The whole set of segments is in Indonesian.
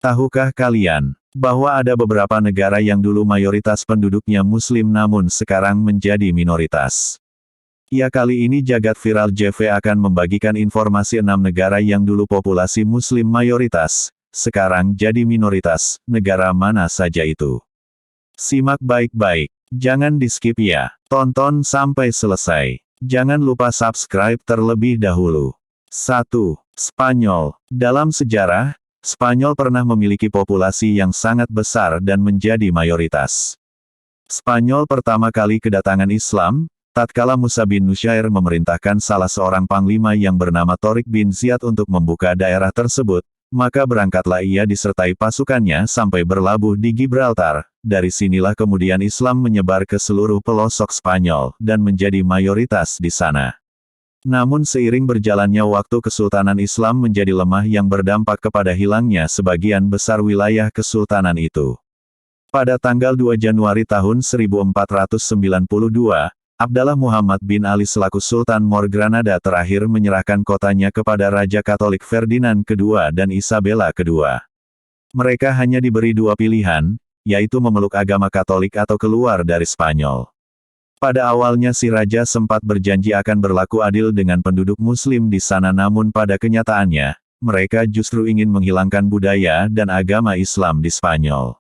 Tahukah kalian bahwa ada beberapa negara yang dulu mayoritas penduduknya Muslim namun sekarang menjadi minoritas? Ya, kali ini Jagat Viral JV akan membagikan informasi 6 negara yang dulu populasi Muslim mayoritas, sekarang jadi minoritas. Negara mana saja itu? Simak baik-baik, jangan di-skip ya. Tonton sampai selesai. Jangan lupa subscribe terlebih dahulu. 1. Spanyol. Dalam sejarah, Spanyol pernah memiliki populasi yang sangat besar dan menjadi mayoritas. Spanyol pertama kali kedatangan Islam, tatkala Musa bin Nusyair memerintahkan salah seorang panglima yang bernama Torik bin Ziyad untuk membuka daerah tersebut, maka berangkatlah ia disertai pasukannya sampai berlabuh di Gibraltar. Dari sinilah kemudian Islam menyebar ke seluruh pelosok Spanyol, dan menjadi mayoritas di sana. Namun seiring berjalannya waktu Kesultanan Islam menjadi lemah yang berdampak kepada hilangnya sebagian besar wilayah Kesultanan itu. Pada tanggal 2 Januari tahun 1492, Abdallah Muhammad bin Ali selaku Sultan Mor Granada terakhir menyerahkan kotanya kepada Raja Katolik Ferdinand II dan Isabella II. Mereka hanya diberi dua pilihan, yaitu memeluk agama Katolik atau keluar dari Spanyol. Pada awalnya si raja sempat berjanji akan berlaku adil dengan penduduk Muslim di sana, namun pada kenyataannya, mereka justru ingin menghilangkan budaya dan agama Islam di Spanyol.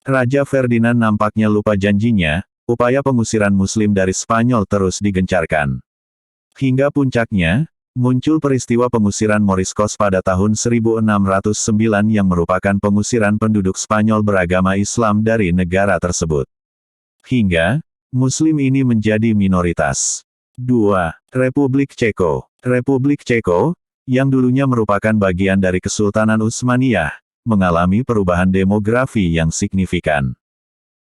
Raja Ferdinand nampaknya lupa janjinya, upaya pengusiran Muslim dari Spanyol terus digencarkan. Hingga puncaknya, muncul peristiwa pengusiran Moriscos pada tahun 1609 yang merupakan pengusiran penduduk Spanyol beragama Islam dari negara tersebut. Hingga Muslim ini menjadi minoritas. 2. Republik Ceko. Republik Ceko, yang dulunya merupakan bagian dari Kesultanan Utsmaniyah, mengalami perubahan demografi yang signifikan.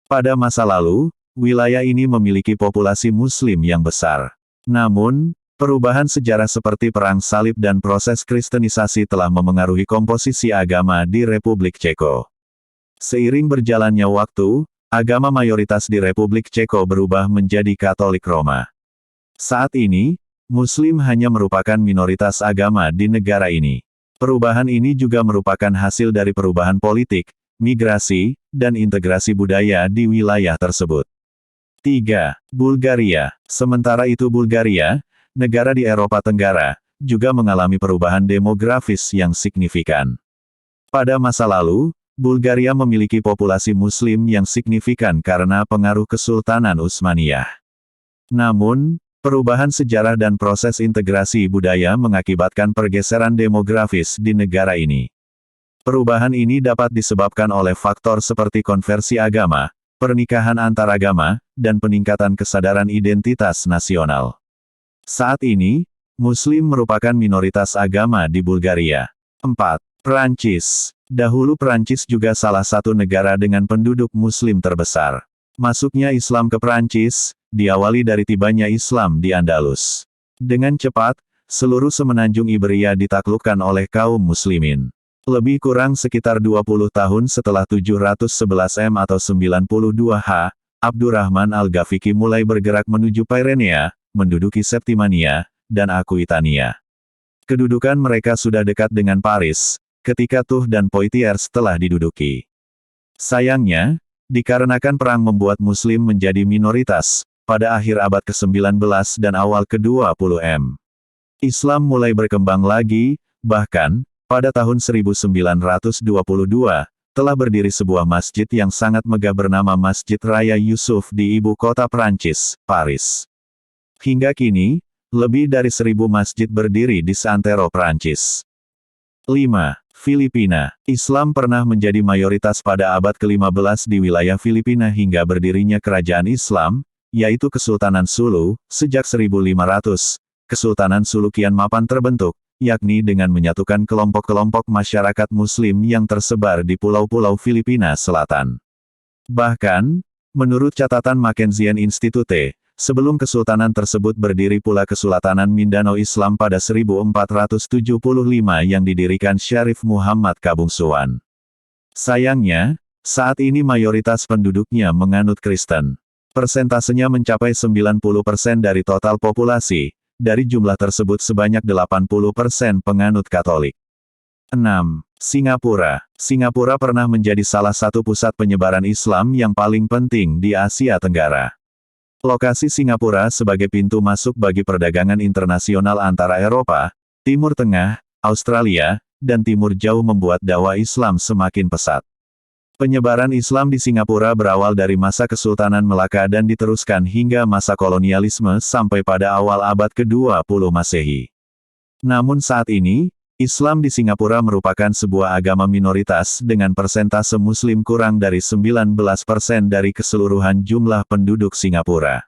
Pada masa lalu, wilayah ini memiliki populasi Muslim yang besar. Namun, perubahan sejarah seperti Perang Salib dan proses kristenisasi telah memengaruhi komposisi agama di Republik Ceko. Seiring berjalannya waktu, agama mayoritas di Republik Ceko berubah menjadi Katolik Roma. Saat ini, Muslim hanya merupakan minoritas agama di negara ini. Perubahan ini juga merupakan hasil dari perubahan politik, migrasi, dan integrasi budaya di wilayah tersebut. 3. Bulgaria. Sementara itu Bulgaria, negara di Eropa Tenggara, juga mengalami perubahan demografis yang signifikan. Pada masa lalu, Bulgaria memiliki populasi Muslim yang signifikan karena pengaruh Kesultanan Utsmaniyah. Namun, perubahan sejarah dan proses integrasi budaya mengakibatkan pergeseran demografis di negara ini. Perubahan ini dapat disebabkan oleh faktor seperti konversi agama, pernikahan antaragama, dan peningkatan kesadaran identitas nasional. Saat ini, Muslim merupakan minoritas agama di Bulgaria. 4. Prancis. Dahulu Prancis juga salah satu negara dengan penduduk Muslim terbesar. Masuknya Islam ke Prancis, diawali dari tibanya Islam di Andalus. Dengan cepat, seluruh semenanjung Iberia ditaklukkan oleh kaum Muslimin. Lebih kurang sekitar 20 tahun setelah 711 M atau 92 H, Abdurrahman Al-Ghafiqi mulai bergerak menuju Pyrenea, menduduki Septimania, dan Aquitania. Kedudukan mereka sudah dekat dengan Paris, ketika Tours dan Poitiers telah diduduki. Sayangnya, dikarenakan perang membuat Muslim menjadi minoritas, pada akhir abad ke-19 dan awal ke-20 M. Islam mulai berkembang lagi, bahkan, pada tahun 1922, telah berdiri sebuah masjid yang sangat megah bernama Masjid Raya Yusuf di ibu kota Prancis, Paris. Hingga kini, lebih dari 1000 masjid berdiri di seantero Prancis. 5. Filipina. Islam pernah menjadi mayoritas pada abad ke-15 di wilayah Filipina hingga berdirinya kerajaan Islam, yaitu Kesultanan Sulu, sejak 1500. Kesultanan Sulu kian mapan terbentuk, yakni dengan menyatukan kelompok-kelompok masyarakat Muslim yang tersebar di pulau-pulau Filipina Selatan. Bahkan, menurut catatan Mackenzian Institute, sebelum kesultanan tersebut berdiri pula Kesultanan Mindanao Islam pada 1475 yang didirikan Syarif Muhammad Kabungsuan. Sayangnya, saat ini mayoritas penduduknya menganut Kristen. Persentasenya mencapai 90% dari total populasi, dari jumlah tersebut sebanyak 80% penganut Katolik. 6. Singapura. Singapura pernah menjadi salah satu pusat penyebaran Islam yang paling penting di Asia Tenggara. Lokasi Singapura sebagai pintu masuk bagi perdagangan internasional antara Eropa, Timur Tengah, Australia, dan Timur Jauh membuat dakwah Islam semakin pesat. Penyebaran Islam di Singapura berawal dari masa Kesultanan Melaka dan diteruskan hingga masa kolonialisme sampai pada awal abad ke-20 Masehi. Namun saat ini, Islam di Singapura merupakan sebuah agama minoritas dengan persentase Muslim kurang dari 19% dari keseluruhan jumlah penduduk Singapura.